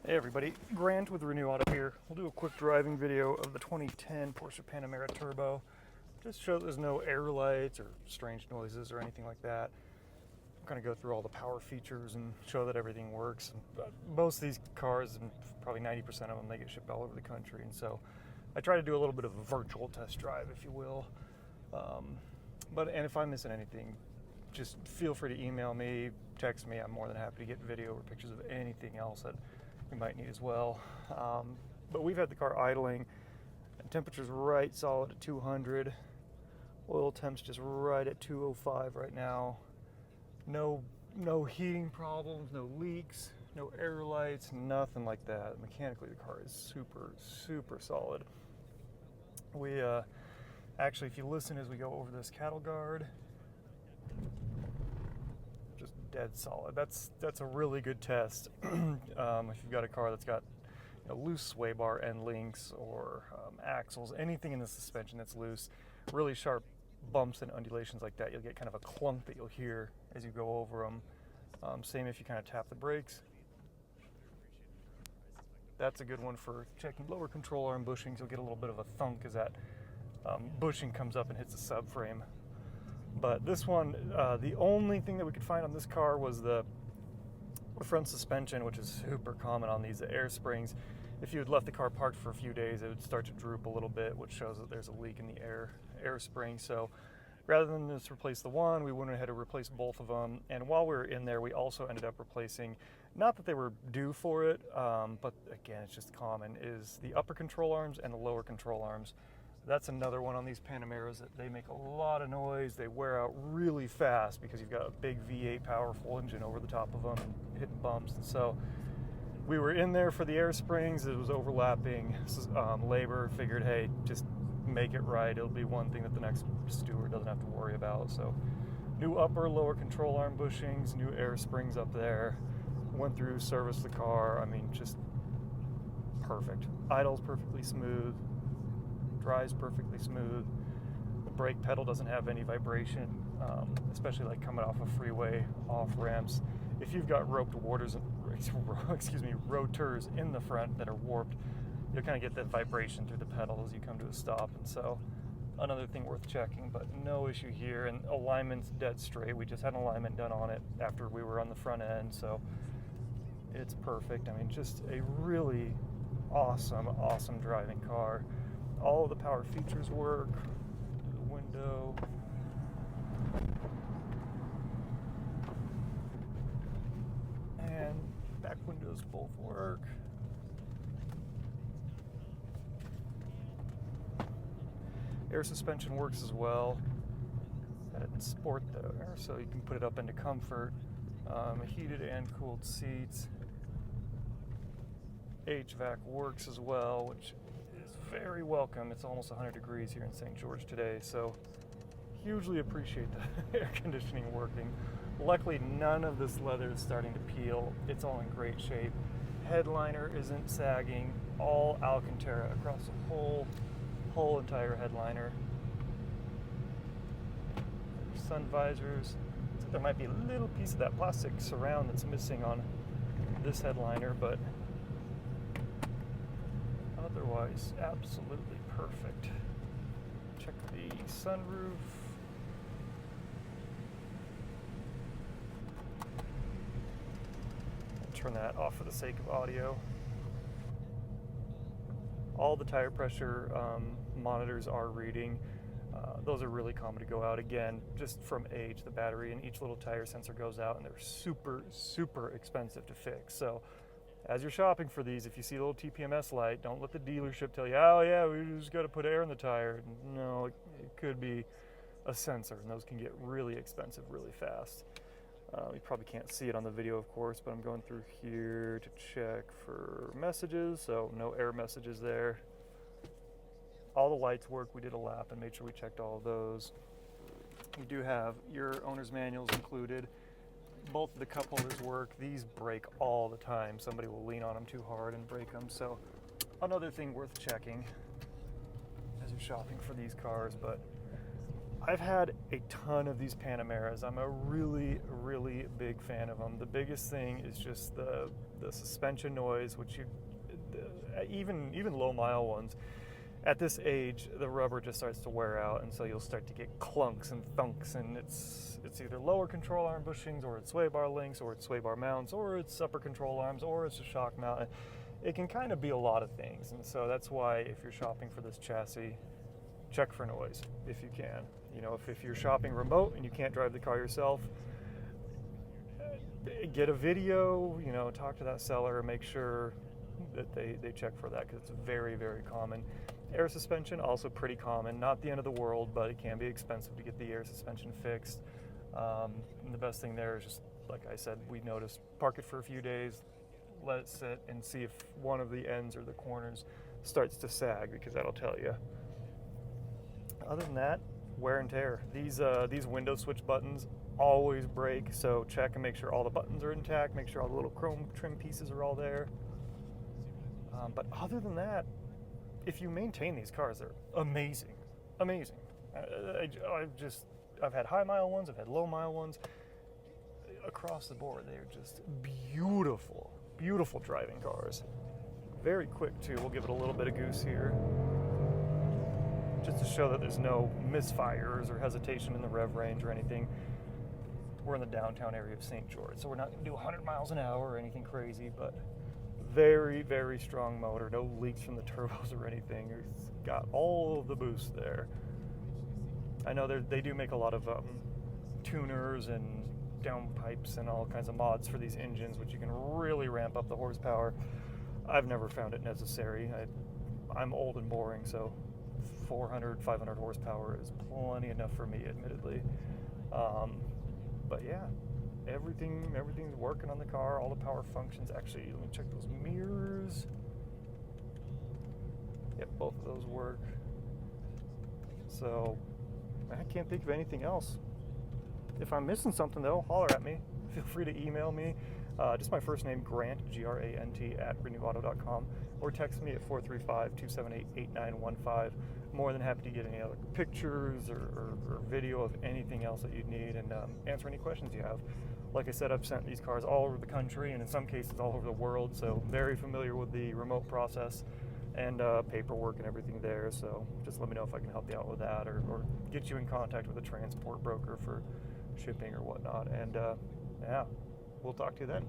Hey everybody, Grant with Renew Auto here. We'll do a quick driving video of the 2010 Porsche Panamera Turbo. Just show there's no air lights or strange noises or anything like that. I'm going to go through all the power features and show that everything works. Most of these cars, and probably 90% of them, they get shipped all over the country. And so I try to do a little bit of a virtual test drive, if you will. And if I'm missing anything, just feel free to email me, text me. I'm more than happy to get video or pictures of anything else that you might need as well. But we've had the car idling, and temperature's right solid at 200. Oil temp's just right at 205 right now. No heating problems, no leaks, no air lights, nothing like that. Mechanically, the car is super solid. We actually, if you listen as we go over this cattle guard, just dead solid. That's a really good test. If you've got a car that's got loose sway bar end links or axles, anything in the suspension that's loose, really sharp bumps and undulations like that, you'll get kind of a clunk that you'll hear as you go over them. Same if you kind of tap the brakes. That's a good one for checking lower control arm bushings. You'll get a little bit of a thunk as that bushing comes up and hits the subframe. But this one, the only thing that we could find on this car was the front suspension, which is super common on these air springs. If you had left the car parked for a few days, it would start to droop a little bit, which shows that there's a leak in the air spring. So rather than just replace the one, we went ahead and replaced both of them. And while we were in there, we also ended up replacing, not that they were due for it, but again, it's just common, is the upper control arms and the lower control arms. That's another one on these Panameras that they make a lot of noise. They wear out really fast because you've got a big V8 powerful engine over the top of them and hitting bumps. And so we were in there for the air springs. It was overlapping labor. Figured, hey, just make it right. It'll be one thing that the next steward doesn't have to worry about. So new upper, lower control arm bushings, new air springs up there. Went through, serviced the car. I mean, just perfect. Idles perfectly smooth. Drives perfectly smooth. The brake pedal doesn't have any vibration, especially like coming off a freeway, off ramps. If you've got roped rotors in the front that are warped, you'll kind of get that vibration through the pedal as you come to a stop. And so another thing worth checking, but no issue here. And alignment's dead straight. We just had an alignment done on it after we were on the front end, so it's perfect. I mean, just a really awesome driving car. All of the power features work. The window. And back windows both work. Air suspension works as well. It's sport there, so you can put it up into comfort. Heated and cooled seats. HVAC works as well, which is very welcome. It's almost 100 degrees here in St. George today, so hugely appreciate the air conditioning working. Luckily, none of this leather is starting to peel. It's all in great shape. Headliner isn't sagging. All Alcantara across the whole entire headliner. Sun visors. So there might be a little piece of that plastic surround that's missing on this headliner, but otherwise, absolutely perfect. Check the sunroof. Turn that off for the sake of audio. All the tire pressure monitors are reading. Those are really common to go out. Again, just from age, the battery in each little tire sensor goes out, and they're super expensive to fix. So as you're shopping for these, if you see a little TPMS light, don't let the dealership tell you, oh yeah, we just got to put air in the tire. No, it could be a sensor, and those can get really expensive really fast. You probably can't see it on the video, of course, but I'm going through here to check for messages, so no error messages there. All the lights work. We did a lap and made sure we checked all of those. You do have your owner's manuals included. Both of the cup holders work. These break all the time. Somebody will lean on them too hard and break them. So another thing worth checking as you're shopping for these cars. But I've had a ton of these Panameras. I'm a really, really big fan of them. The biggest thing is just the suspension noise, which even low mile ones, at this age, the rubber just starts to wear out, and so you'll start to get clunks and thunks, and it's either lower control arm bushings, or it's sway bar links, or it's sway bar mounts, or it's upper control arms, or it's a shock mount. It can kind of be a lot of things, and so that's why if you're shopping for this chassis, check for noise if you can. You know, if you're shopping remote and you can't drive the car yourself, get a video, you know, talk to that seller and make sure that they check for that, because it's very, very common. Air suspension, also pretty common. Not the end of the world, but it can be expensive to get the air suspension fixed. And the best thing there is just, like I said, we noticed, park it for a few days, let it sit, and see if one of the ends or the corners starts to sag, because that'll tell you. Other than that, wear and tear. These window switch buttons always break, so check and make sure all the buttons are intact, make sure all the little chrome trim pieces are all there. But other than that, if you maintain these cars, they're amazing. Amazing. I've had high mile ones, I've had low mile ones. Across the board, they're just beautiful, beautiful driving cars. Very quick too. We'll give it a little bit of goose here, just to show that there's no misfires or hesitation in the rev range or anything. We're in the downtown area of St. George, so we're not going to do 100 miles an hour or anything crazy, but very, very strong motor. No leaks from the turbos or anything. It's got all of the boost there. I know they do make a lot of tuners and downpipes and all kinds of mods for these engines, which you can really ramp up the horsepower. I've never found it necessary. I'm old and boring, so 400, 500 horsepower is plenty enough for me, admittedly. But yeah, everything's working on the car. All the power functions. Actually, let me check those mirrors. Yep, both of those work. So I can't think of anything else. If I'm missing something, though, holler at me. Feel free to email me. Just my first name, Grant, Grant, @renewauto.com, or text me at 435-278-8915. More than happy to get any other pictures or video of anything else that you'd need, and answer any questions you have. Like I said, I've sent these cars all over the country, and in some cases all over the world, so very familiar with the remote process and paperwork and everything there. So just let me know if I can help you out with that, or get you in contact with a transport broker for shipping or whatnot. And yeah, we'll talk to you then.